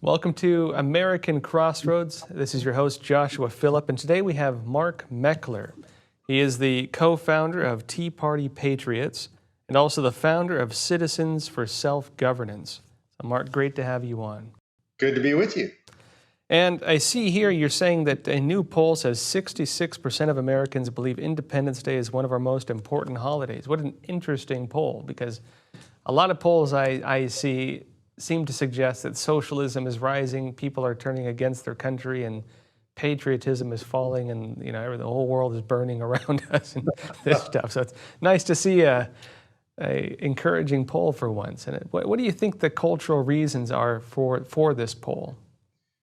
Welcome to American Crossroads. This is your host, Joshua Phillip, and today we have Mark Meckler. He is the co-founder of Tea Party Patriots and also the founder of Citizens for Self-Governance. So Mark, great to have you on. Good to be with you. And I see here you're saying that a new poll says 66% of Americans believe Independence Day is one of our most important holidays. What an interesting poll, because a lot of polls I see seem to suggest that socialism is rising, people are turning against their country, and patriotism is falling, and the whole world is burning around us and this stuff. So it's nice to see a encouraging poll for once. And what do you think the cultural reasons are for this poll?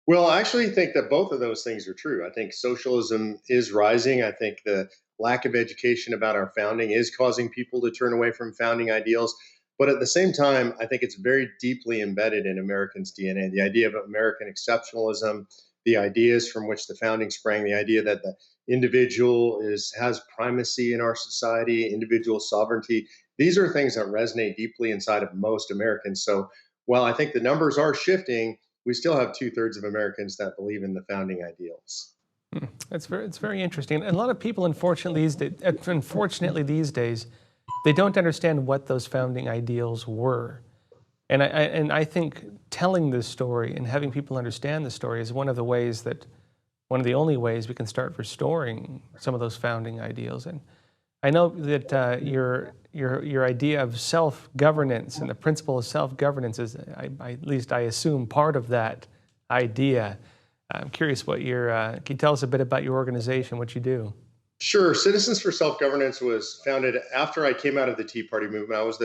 Well, I actually think that both of those things are true. I think socialism is rising. I think the lack of education about our founding is causing people to turn away from founding ideals. But at the same time, I think it's very deeply embedded in Americans' DNA. The idea of American exceptionalism, the ideas from which the founding sprang, the idea that the individual has primacy in our society, individual sovereignty. These are things that resonate deeply inside of most Americans. So while I think the numbers are shifting, we still have 2/3 of Americans that believe in the founding ideals. It's very interesting. And a lot of people, unfortunately these days, they don't understand what those founding ideals were. And I think telling this story and having people understand the story is one of the only ways we can start restoring some of those founding ideals. And I know that your idea of self-governance and the principle of self-governance is, at least I assume, part of that idea. I'm curious can you tell us a bit about your organization, what you do? Sure. Citizens for Self-Governance was founded after I came out of the Tea Party movement. I was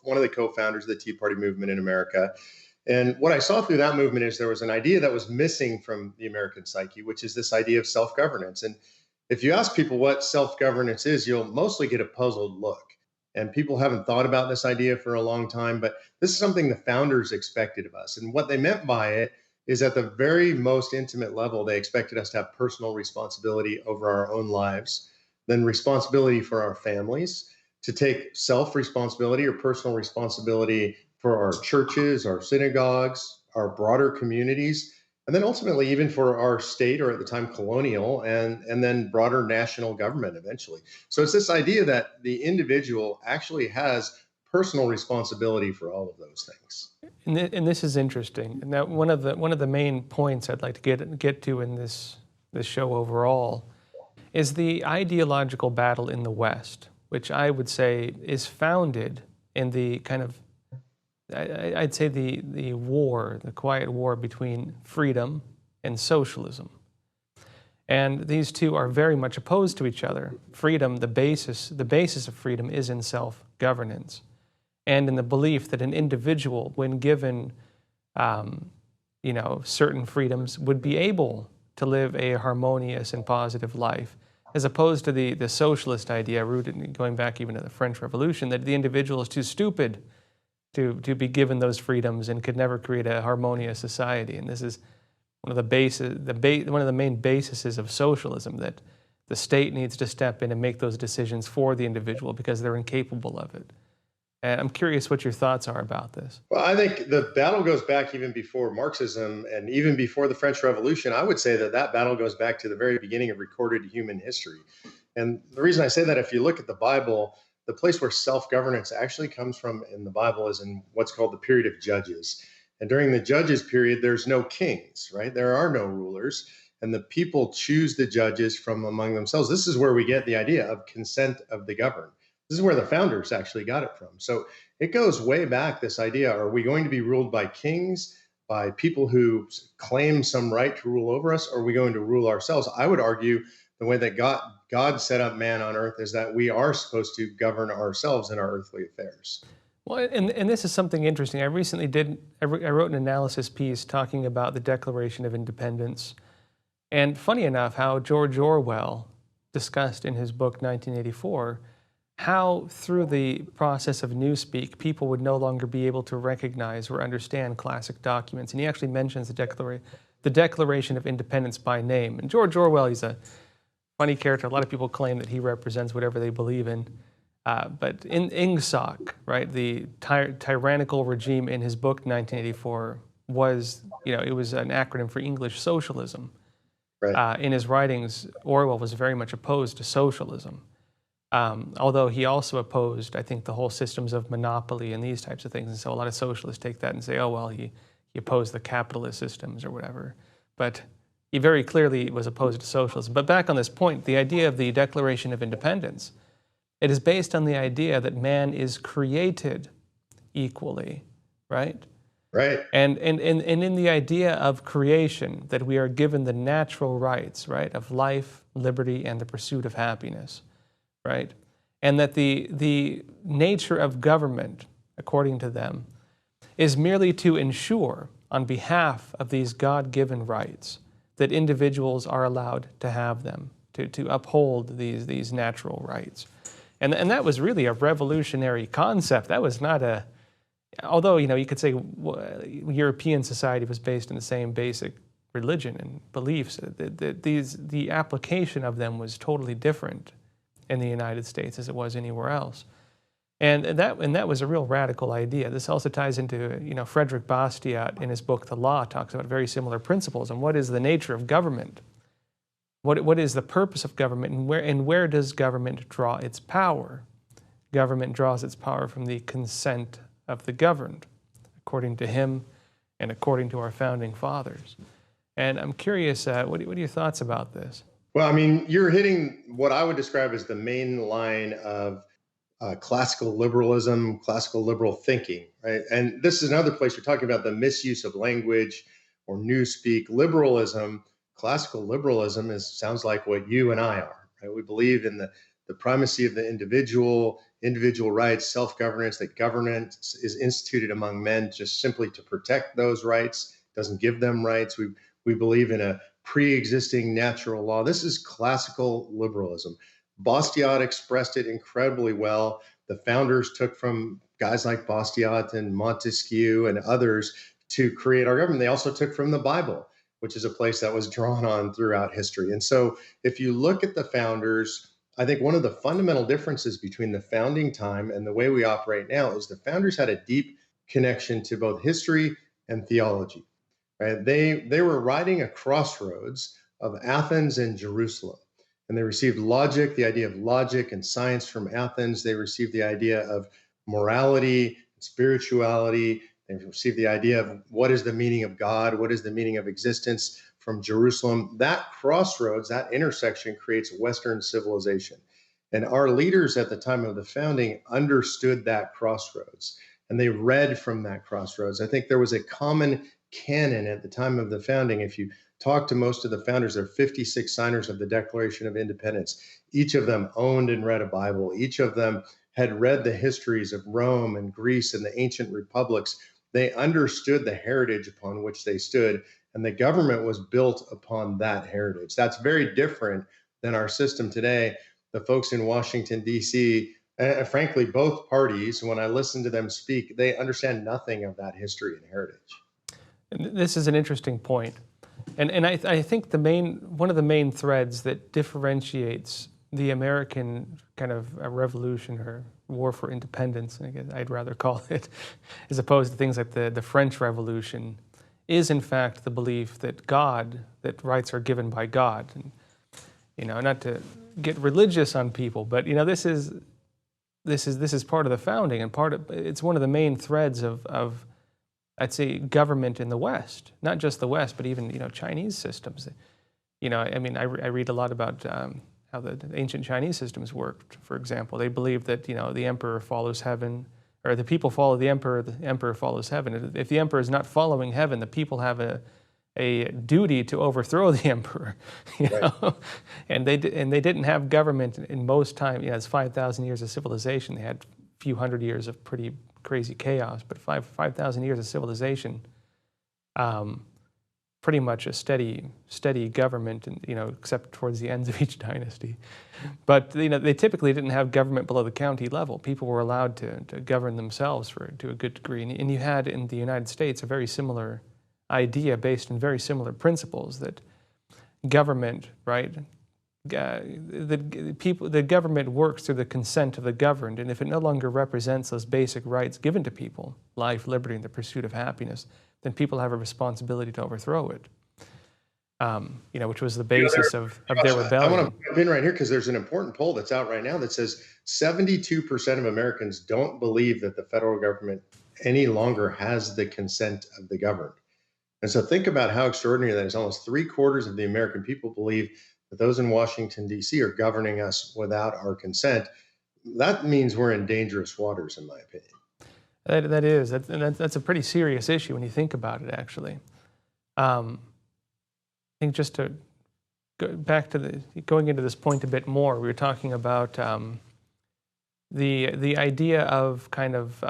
one of the co-founders of the Tea Party movement in America. And what I saw through that movement is there was an idea that was missing from the American psyche, which is this idea of self-governance. And if you ask people what self-governance is, you'll mostly get a puzzled look. And people haven't thought about this idea for a long time, but this is something the founders expected of us. And what they meant by it is at the very most intimate level, they expected us to have personal responsibility over our own lives, then responsibility for our families, to take self-responsibility or personal responsibility for our churches, our synagogues, our broader communities, and then ultimately even for our state, or at the time colonial, and then broader national government eventually. So it's this idea that the individual actually has personal responsibility for all of those things. And this is interesting. And that one of the main points I'd like to get to in this show overall is the ideological battle in the West, which I would say is founded in the kind of, I'd say the quiet war between freedom and socialism. And these two are very much opposed to each other. Freedom, the basis of freedom is in self-governance, and in the belief that an individual, when given, certain freedoms, would be able to live a harmonious and positive life, as opposed to the socialist idea rooted going back even to the French Revolution, that the individual is too stupid to be given those freedoms and could never create a harmonious society. And this is one of the main bases of socialism, that the state needs to step in and make those decisions for the individual because they're incapable of it. And I'm curious what your thoughts are about this. Well, I think the battle goes back even before Marxism and even before the French Revolution. I would say that battle goes back to the very beginning of recorded human history. And the reason I say that, if you look at the Bible, the place where self-governance actually comes from in the Bible is in what's called the period of Judges. And during the Judges period, there's no kings, right? There are no rulers, and the people choose the judges from among themselves. This is where we get the idea of consent of the governed. This is where the founders actually got it from. So it goes way back, this idea: are we going to be ruled by kings, by people who claim some right to rule over us, or are we going to rule ourselves? I would argue the way that God set up man on earth is that we are supposed to govern ourselves in our earthly affairs. Well, and this is something interesting. I wrote an analysis piece talking about the Declaration of Independence. And funny enough, how George Orwell discussed in his book 1984, how through the process of newspeak, people would no longer be able to recognize or understand classic documents. And he actually mentions the Declaration of Independence by name. And George Orwell, he's a funny character. A lot of people claim that he represents whatever they believe in. But in Ingsoc, right, the tyrannical regime in his book 1984, was, it was an acronym for English socialism. Right. In his writings, Orwell was very much opposed to socialism, although he also opposed, I think, the whole systems of monopoly and these types of things. And so a lot of socialists take that and say, oh, well, he opposed the capitalist systems or whatever. But he very clearly was opposed to socialism. But back on this point, the idea of the Declaration of Independence, it is based on the idea that man is created equally, right? Right. And in the idea of creation, that we are given the natural rights, right, of life, liberty, and the pursuit of happiness, right? And that the nature of government, according to them, is merely to ensure, on behalf of these God-given rights, that individuals are allowed to have them, to uphold these natural rights. And that was really a revolutionary concept. That was not a... Although, you could say European society was based on the same basic religion and beliefs, the application of them was totally different in the United States as it was anywhere else. And that was a real radical idea. This also ties into, Frederick Bastiat in his book, The Law, talks about very similar principles and what is the nature of government. What is the purpose of government, and where does government draw its power? Government draws its power from the consent of the governed, according to him and according to our founding fathers. And I'm curious, what are your thoughts about this? Well, I mean, you're hitting what I would describe as the main line of classical liberalism, classical liberal thinking, right? And this is another place you're talking about the misuse of language or newspeak. Liberalism, classical liberalism sounds like what you and I are, right? We believe in the primacy of the individual rights, self-governance, that governance is instituted among men just simply to protect those rights, doesn't give them rights. We believe in a pre-existing natural law. This is classical liberalism. Bastiat expressed it incredibly well. The founders took from guys like Bastiat and Montesquieu and others to create our government. They also took from the Bible, which is a place that was drawn on throughout history. And so if you look at the founders, I think one of the fundamental differences between the founding time and the way we operate now is the founders had a deep connection to both history and theology, right? They were riding a crossroads of Athens and Jerusalem, and they received logic, the idea of logic and science from Athens. They received the idea of morality, spirituality. They received the idea of what is the meaning of God, what is the meaning of existence from Jerusalem. That crossroads, that intersection creates Western civilization. And our leaders at the time of the founding understood that crossroads, and they read from that crossroads. I think there was a common canon at the time of the founding. If you talk to most of the founders, there are 56 signers of the Declaration of Independence. Each of them owned and read a Bible. Each of them had read the histories of Rome and Greece and the ancient republics. They understood the heritage upon which they stood, and the government was built upon that heritage. That's very different than our system today. The folks in Washington, D.C., and frankly, both parties, when I listen to them speak, they understand nothing of that history and heritage. This is an interesting point. And I think one of the main threads that differentiates the American kind of a revolution or war for independence, I guess I'd rather call it, as opposed to things like the French Revolution, is in fact the belief that that rights are given by God. And, not to get religious on people, but this is part of the founding, and it's one of the main threads of I'd say government in the West, not just the West, but even Chinese systems. I read a lot about how the ancient Chinese systems worked. For example, they believed that the emperor follows heaven, or the people follow the emperor follows heaven. If the emperor is not following heaven, the people have a duty to overthrow the emperor. Right. And they didn't have government in most time. It's 5,000 years of civilization. They had a few hundred years of pretty crazy chaos, but 5,000 years of civilization, pretty much a steady government, and except towards the ends of each dynasty. But they typically didn't have government below the county level. People were allowed to govern themselves to a good degree, and you had in the United States a very similar idea based on very similar principles, that government, right? The government works through the consent of the governed, and if it no longer represents those basic rights given to people, life, liberty, and the pursuit of happiness, then people have a responsibility to overthrow it. Which was the basis of their Josh, I rebellion. want to jump in right here because there's an important poll that's out right now that says 72% of Americans don't believe that the federal government any longer has the consent of the governed. And so think about how extraordinary that is. Almost 3/4 of the American people believe that those in Washington, D.C. are governing us without our consent. That means we're in dangerous waters, in my opinion. That's a pretty serious issue when you think about it, actually. I think just to go back to going into this point a bit more, we were talking about the idea of kind of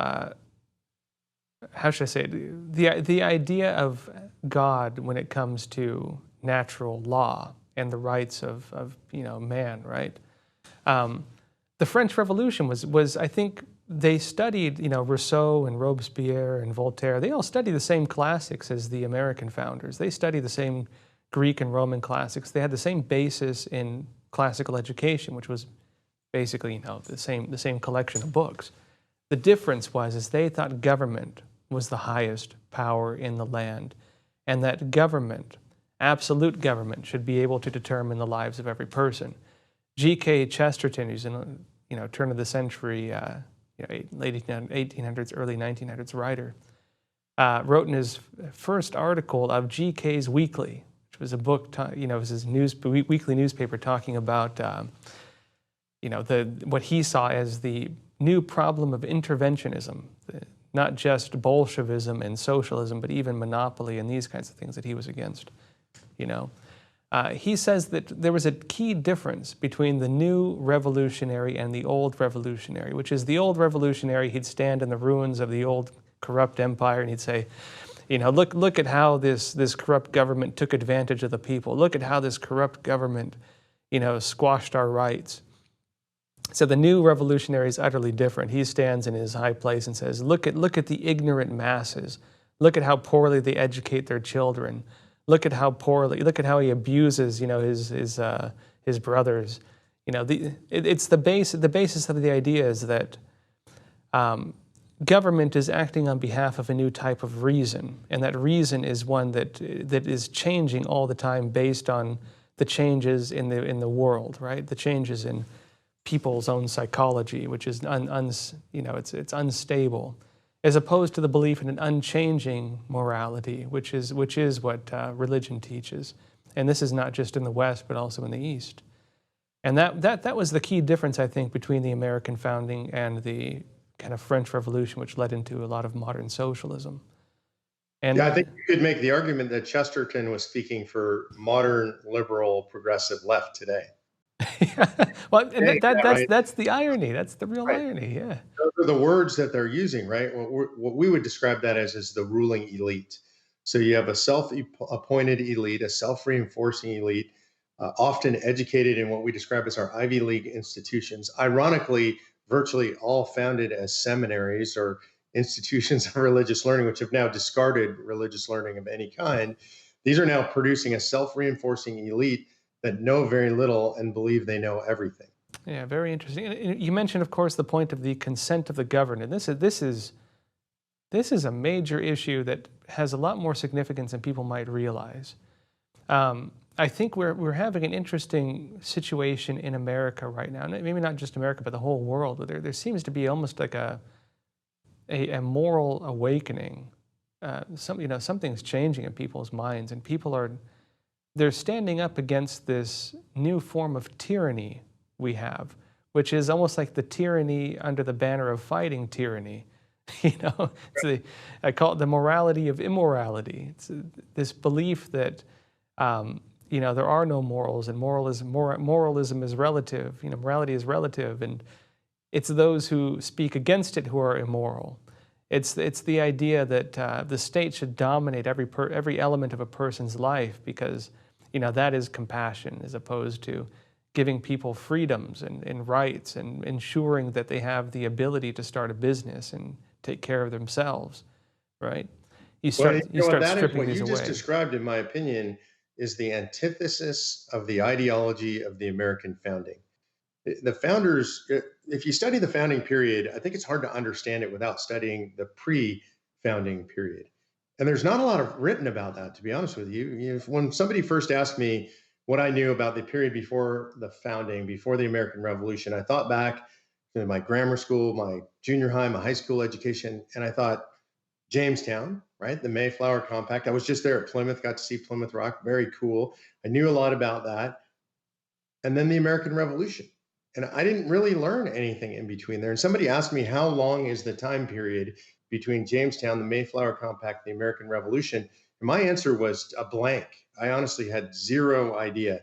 how should I say it? The idea of God when it comes to natural law and the rights of man, right? The French Revolution was I think they studied Rousseau and Robespierre and Voltaire. They all studied the same classics as the American founders. They studied the same Greek and Roman classics. They had the same basis in classical education, which was basically the same collection of books. The difference is they thought government was the highest power in the land, and that government, absolute government, should be able to determine the lives of every person. G.K. Chesterton, who's in turn of the century, late 1800s, early 1900s writer, wrote in his first article of G.K.'s Weekly, which was a book, it was his weekly newspaper talking about what he saw as the new problem of interventionism, not just Bolshevism and socialism, but even monopoly and these kinds of things that he was against. He says that there was a key difference between the new revolutionary and the old revolutionary, which is the old revolutionary, he'd stand in the ruins of the old corrupt empire and he'd say, look at how this corrupt government took advantage of the people. Look at how this corrupt government, squashed our rights. So the new revolutionary is utterly different. He stands in his high place and says, look at the ignorant masses. Look at how poorly they educate their children. Look at how he abuses, his brothers. It's the basis of the idea is that government is acting on behalf of a new type of reason, and that reason is one that is changing all the time based on the changes in the world, right? The changes in people's own psychology, which is it's unstable, as opposed to the belief in an unchanging morality, which is what religion teaches. And this is not just in the West, but also in the East. And that was the key difference, I think, between the American founding and the kind of French Revolution, which led into a lot of modern socialism. And I think you could make the argument that Chesterton was speaking for modern liberal progressive left today. Well, and that's the irony. That's the real irony. Yeah, those are the words that they're using, right? What we would describe that as is the ruling elite. So you have a self-appointed elite, a self-reinforcing elite, often educated in what we describe as our Ivy League institutions. Ironically, virtually all founded as seminaries or institutions of religious learning, which have now discarded religious learning of any kind. These are now producing a self-reinforcing elite that know very little and believe they know everything. Yeah, very interesting. You mentioned, of course, the point of the consent of the governed. And this is a major issue that has a lot more significance than people might realize. I think we're having an interesting situation in America right now. Maybe not just America, but the whole world. But there seems to be almost like a moral awakening. Something's changing in people's minds, and they're standing up against this new form of tyranny we have, which is almost like the tyranny under the banner of fighting tyranny. I call it the morality of immorality. It's this belief that there are no morals, and moralism is relative. Morality is relative, and it's those who speak against it who are immoral. It's the idea that the state should dominate every element of a person's life because that is compassion, as opposed to giving people freedoms and rights and ensuring that they have the ability to start a business and take care of themselves, right? You start stripping what these you away. just described, in my opinion, is the antithesis of the ideology of the American founding. The founders, if you study the founding period, I think it's hard to understand it without studying the pre-founding period. And there's not a lot of written about that, to be honest with you. When somebody first asked me what I knew about the period before the founding, before the American Revolution, I thought back to my grammar school, my junior high, my high school education, and I thought Jamestown, right? The Mayflower Compact. I was just there at Plymouth, got to see Plymouth Rock, very cool. I knew a lot about that. And then the American Revolution. And I didn't really learn anything in between there. And somebody asked me, how long is the time period between Jamestown, the Mayflower Compact, the American Revolution? And my answer was a blank. I honestly had zero idea. I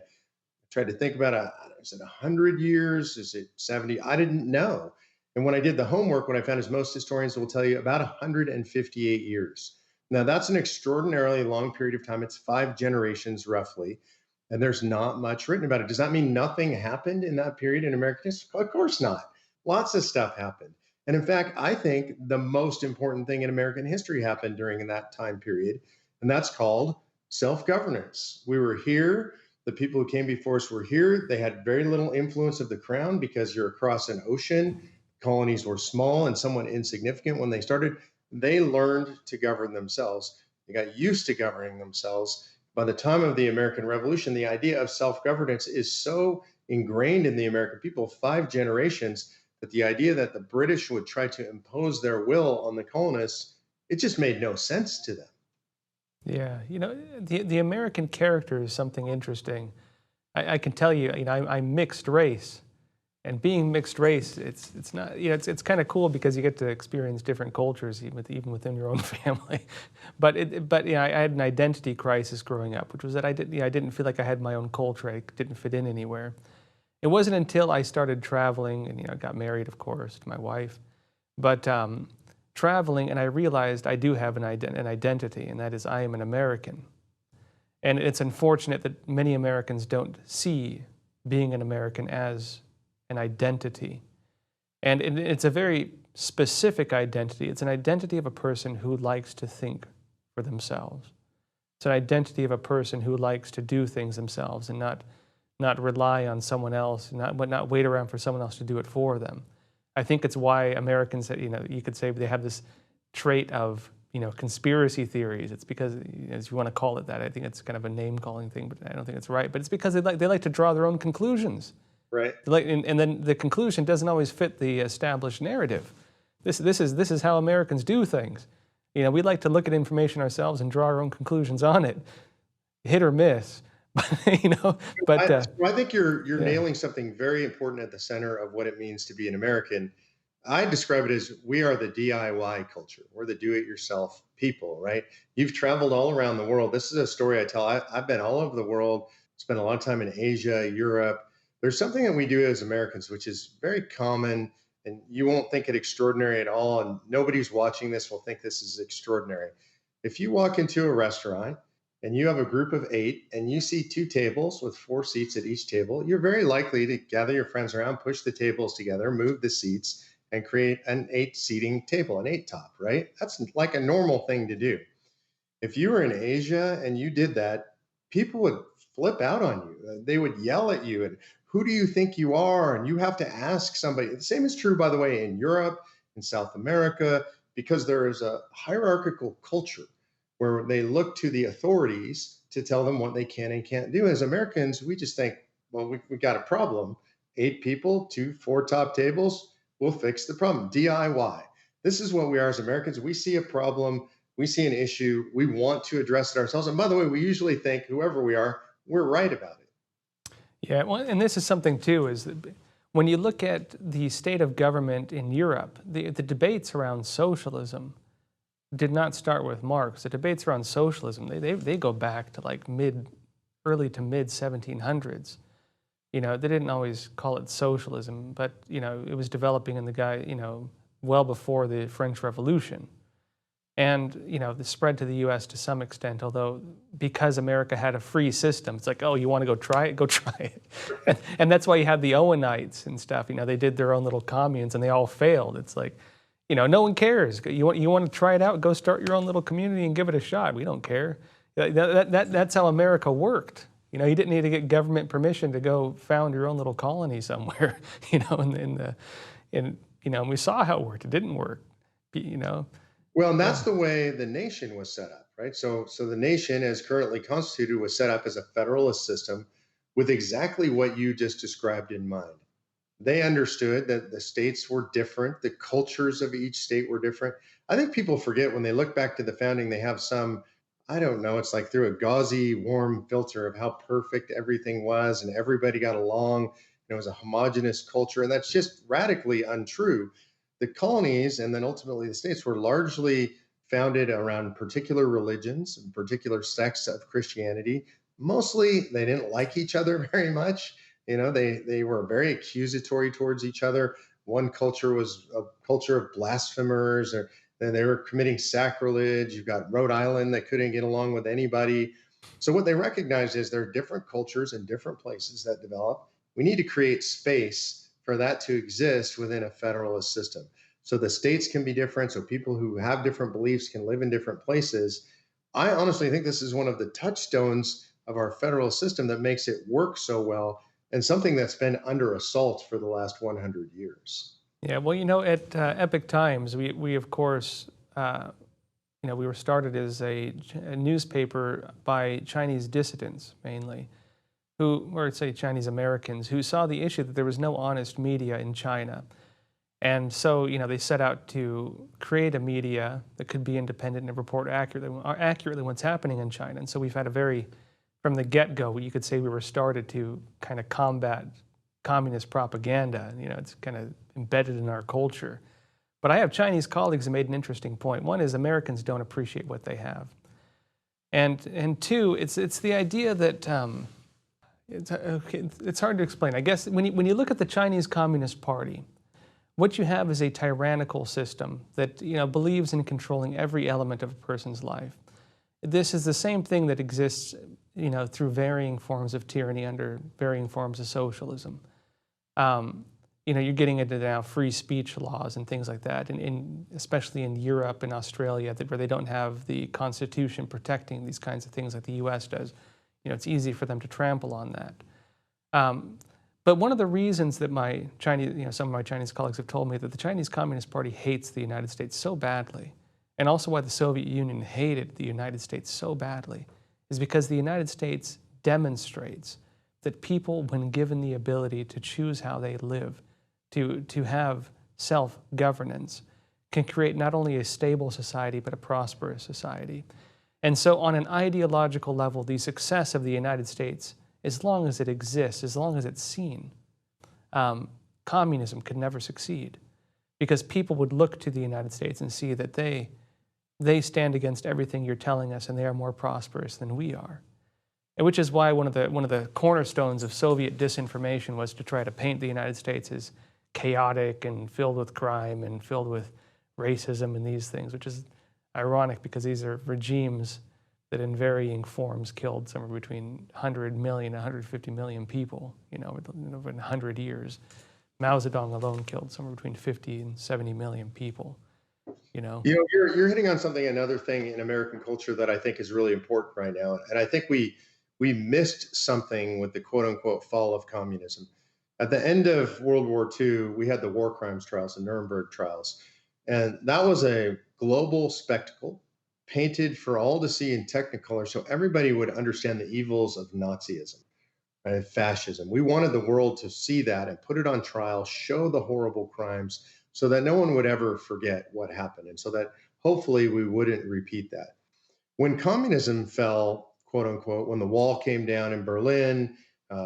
tried to think about is it 100 years? Is it 70? I didn't know. And when I did the homework, what I found is most historians will tell you about 158 years. Now, that's an extraordinarily long period of time. It's 5 generations roughly. And there's not much written about it. Does that mean nothing happened in that period in American history? Of course not. Lots of stuff happened. And in fact, I think the most important thing in American history happened during that time period, and that's called self-governance. We were here. The people who came before us were here. They had very little influence of the crown because you're across an ocean. Colonies were small and somewhat insignificant when they started. They learned to govern themselves. They got used to governing themselves. By the time of the American Revolution, the idea of self-governance is so ingrained in the American people, 5 generations, that the idea that the British would try to impose their will on the colonists, it just made no sense to them. Yeah, the American character is something interesting. I can tell you, I'm mixed race, and being mixed race, it's not, it's kind of cool because you get to experience different cultures even within your own family. But I had an identity crisis growing up, which was that I didn't feel like I had my own culture. I didn't fit in anywhere. It wasn't until I started traveling and got married, of course, to my wife, but traveling, and I realized I do have an identity, and that is I am an American. And it's unfortunate that many Americans don't see being an American as an identity. And it's a very specific identity. It's an identity of a person who likes to think for themselves. It's an identity of a person who likes to do things themselves and not rely on someone else, not wait around for someone else to do it for them. I think it's why Americans, you could say they have this trait of, conspiracy theories. It's because, as you want to call it that, I think it's kind of a name-calling thing, but I don't think it's right. But it's because they like to draw their own conclusions. Right. And then the conclusion doesn't always fit the established narrative. This is how Americans do things. We like to look at information ourselves and draw our own conclusions on it, hit or miss. I think you're nailing something very important at the center of what it means to be an American. I describe it as we are the DIY culture. We're the do-it-yourself people, right? You've traveled all around the world. This is a story I tell. I've been all over the world, spent a lot of time in Asia, Europe. There's something that we do as Americans, which is very common, and you won't think it extraordinary at all, and nobody's watching this will think this is extraordinary. If you walk into a restaurant and you have a group of 8 and you see 2 tables with 4 seats at each table, you're very likely to gather your friends around, push the tables together, move the seats, and create an 8-seating table, an 8-top, right? That's like a normal thing to do. If you were in Asia and you did that, people would flip out on you. They would yell at you and, who do you think you are? And you have to ask somebody. The same is true, by the way, in Europe, in South America, because there is a hierarchical culture where they look to the authorities to tell them what they can and can't do. As Americans, we just think, well, we got a problem. 8 people, 2 4-top tables, we'll fix the problem. DIY. This is what we are as Americans. We see a problem, we see an issue, we want to address it ourselves. And by the way, we usually think, whoever we are, we're right about it. Yeah, well, and this is something too, is that when you look at the state of government in Europe, the debates around socialism did not start with Marx. The debates around socialism, they go back to like early to mid 1700s. They didn't always call it socialism, but it was developing in well before the French Revolution. And, the spread to the U.S. to some extent, although because America had a free system, it's like, oh, you want to go try it? Go try it. And that's why you had the Owenites and stuff. They did their own little communes and they all failed. It's like, no one cares. You want to try it out? Go start your own little community and give it a shot. We don't care. That's how America worked. You didn't need to get government permission to go found your own little colony somewhere, and we saw how it worked. It didn't work, Well, and that's the way the nation was set up. right? So the nation, as currently constituted, was set up as a federalist system with exactly what you just described in mind. They understood that the states were different, the cultures of each state were different. I think people forget when they look back to the founding, they have some, I don't know, it's like through a gauzy, warm filter of how perfect everything was and everybody got along. It was a homogenous culture, and that's just radically untrue. The colonies and then ultimately the states were largely founded around particular religions and particular sects of Christianity. Mostly they didn't like each other very much. They were very accusatory towards each other. One culture was a culture of blasphemers, or then they were committing sacrilege. You've got Rhode Island that couldn't get along with anybody. So what they recognized is there are different cultures in different places that develop. We need to create space for that to exist within a federalist system. So the states can be different, so people who have different beliefs can live in different places. I honestly think this is one of the touchstones of our federal system that makes it work so well, and something that's been under assault for the last 100 years. Yeah, well, at Epic Times, we of course, we were started as a newspaper by Chinese dissidents mainly, or say Chinese Americans, who saw the issue that there was no honest media in China. And so, they set out to create a media that could be independent and report accurately what's happening in China. And so we've had from the get-go, you could say we were started to kind of combat communist propaganda. It's kind of embedded in our culture. But I have Chinese colleagues who made an interesting point. One is Americans don't appreciate what they have. And two, it's the idea that it's hard to explain. I guess when you look at the Chinese Communist Party, what you have is a tyrannical system that believes in controlling every element of a person's life. This is the same thing that exists through varying forms of tyranny under varying forms of socialism. You're getting into now free speech laws and things like that, and especially in Europe and Australia, where they don't have the Constitution protecting these kinds of things like the U.S. does. It's easy for them to trample on that. But one of the reasons that some of my Chinese colleagues have told me that the Chinese Communist Party hates the United States so badly, and also why the Soviet Union hated the United States so badly, is because the United States demonstrates that people, when given the ability to choose how they live, to have self-governance, can create not only a stable society, but a prosperous society. And so on an ideological level, the success of the United States, as long as it exists, as long as it's seen, communism could never succeed, because people would look to the United States and see that they stand against everything you're telling us, and they are more prosperous than we are. And which is why one of the cornerstones of Soviet disinformation was to try to paint the United States as chaotic and filled with crime and filled with racism and these things, which is ironic because these are regimes that in varying forms killed somewhere between 100 million and 150 million people, in 100 years. Mao Zedong alone killed somewhere between 50 and 70 million people. You're hitting on another thing in American culture that I think is really important right now, and I think we missed something with the quote unquote fall of communism. At the end of World War II, we had the war crimes trials, the Nuremberg trials, and that was a global spectacle painted for all to see in Technicolor, so everybody would understand the evils of Nazism and fascism. We wanted the world to see that and put it on trial, show the horrible crimes, so that no one would ever forget what happened, and so that hopefully we wouldn't repeat that. When communism fell, quote unquote, when the wall came down in Berlin,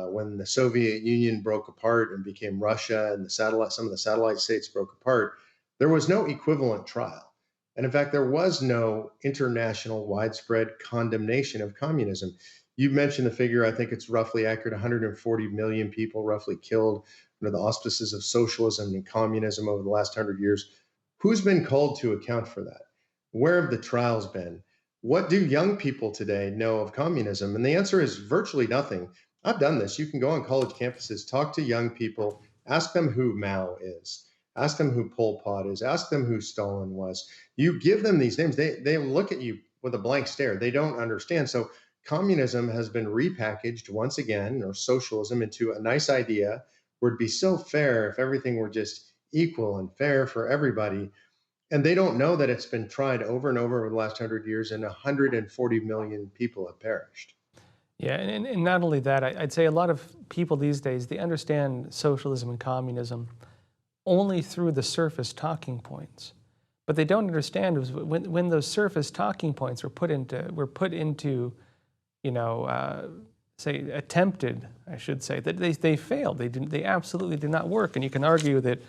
when the Soviet Union broke apart and became Russia, and some of the satellite states broke apart, there was no equivalent trial. And in fact, there was no international widespread condemnation of communism. You mentioned the figure, I think it's roughly accurate, 140 million people roughly killed under the auspices of socialism and communism over the last 100 years. Who's been called to account for that? Where have the trials been? What do young people today know of communism? And the answer is virtually nothing. I've done this. You can go on college campuses, talk to young people, ask them who Mao is, ask them who Pol Pot is, ask them who Stalin was. You give them these names, they look at you with a blank stare. They don't understand. So communism has been repackaged once again, or socialism, into a nice idea where it'd be so fair if everything were just equal and fair for everybody. And they don't know that it's been tried over and over the last 100 years, and 140 million people have perished. Yeah, and not only that, I'd say a lot of people these days, they understand socialism and communism only through the surface talking points. But they don't understand is when those surface talking points were put into say attempted, I should say, that they failed. They absolutely did not work. And you can argue that,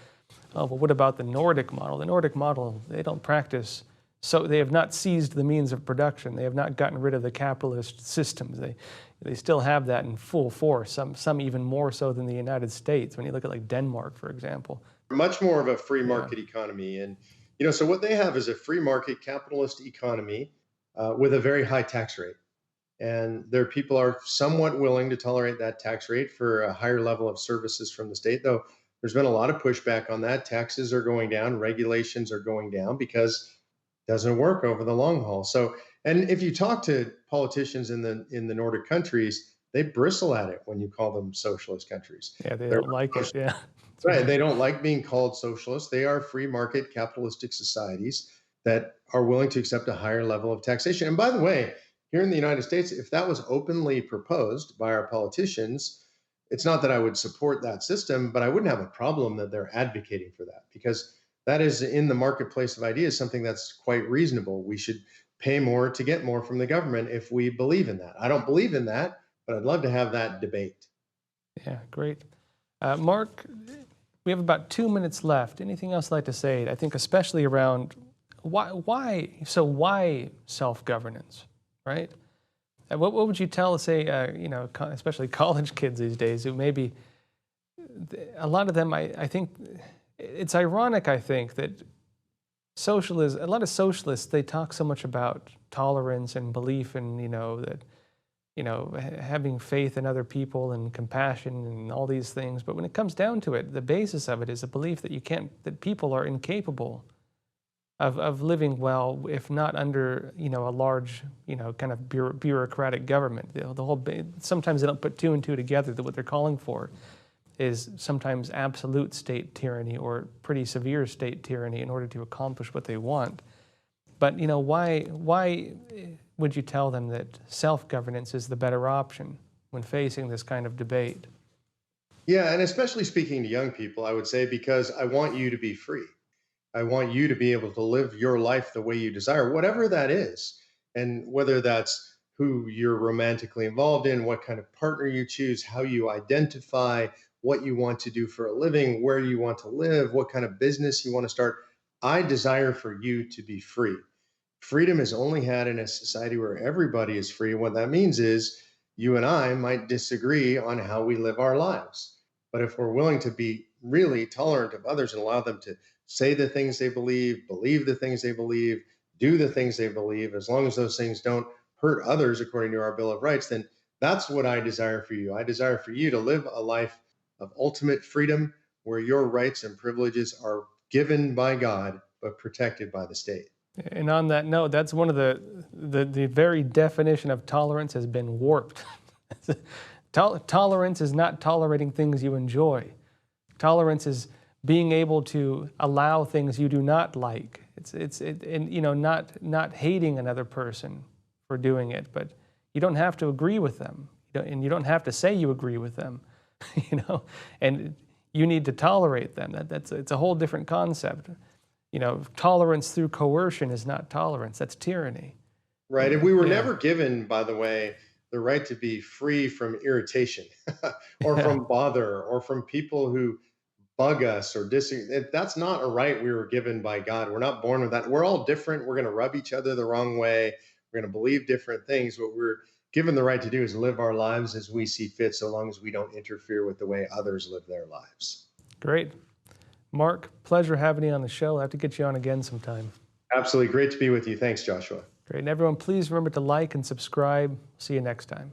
oh, well, what about the Nordic model? The Nordic model, they don't practice. So they have not seized the means of production. They have not gotten rid of the capitalist systems. They still have that in full force, some even more so than the United States. When you look at like Denmark, for example. Much more of a free market economy. And, so what they have is a free market capitalist economy with a very high tax rate. And their people are somewhat willing to tolerate that tax rate for a higher level of services from the state, though there's been a lot of pushback on that. Taxes are going down, regulations are going down because it doesn't work over the long haul. So, and if you talk to politicians in the Nordic countries, they bristle at it when you call them socialist countries. Yeah, they don't like it. Yeah. Right. They don't like being called socialist. They are free market capitalistic societies that are willing to accept a higher level of taxation. And by the way, here in the United States, if that was openly proposed by our politicians, it's not that I would support that system, but I wouldn't have a problem that they're advocating for that, because that is in the marketplace of ideas something that's quite reasonable. We should pay more to get more from the government if we believe in that. I don't believe in that, but I'd love to have that debate. Yeah, great. Mark, we have about 2 minutes left. Anything else you'd like to say? I think especially around why self-governance, right? What would you tell, say, especially college kids these days who maybe, a lot of them, I think, it's ironic, I think, that a lot of socialists, they talk so much about tolerance and belief and, having faith in other people and compassion and all these things. But when it comes down to it, the basis of it is a belief that people are incapable of living well if not under, a large, kind of bureaucratic government. Sometimes they don't put two and two together, that what they're calling for is sometimes absolute state tyranny or pretty severe state tyranny in order to accomplish what they want. But, why would you tell them that self-governance is the better option when facing this kind of debate? Yeah, and especially speaking to young people, I would say, because I want you to be free. I want you to be able to live your life the way you desire, whatever that is. And whether that's who you're romantically involved in, what kind of partner you choose, how you identify, what you want to do for a living, where you want to live, what kind of business you want to start. I desire for you to be free. Freedom is only had in a society where everybody is free. What that means is you and I might disagree on how we live our lives. But if we're willing to be really tolerant of others and allow them to say the things they believe the things they believe, do the things they believe, as long as those things don't hurt others according to our Bill of Rights, then that's what I desire for you. I desire for you to live a life of ultimate freedom where your rights and privileges are given by God, but protected by the state. And on that note, that's one of the very definition of tolerance has been warped. Tolerance is not tolerating things you enjoy. Tolerance is being able to allow things you do not like. Not hating another person for doing it, but you don't have to agree with them, and you don't have to say you agree with them, and you need to tolerate them. It's a whole different concept. Tolerance through coercion is not tolerance. That's tyranny. Right. And we were never given, by the way, the right to be free from irritation or from bother or from people who bug us or disagree. That's not a right we were given by God. We're not born with that. We're all different. We're going to rub each other the wrong way. We're going to believe different things. What we're given the right to do is live our lives as we see fit, so long as we don't interfere with the way others live their lives. Great. Mark, pleasure having you on the show. I'll have to get you on again sometime. Absolutely. Great to be with you. Thanks, Joshua. Great. And everyone, please remember to like and subscribe. See you next time.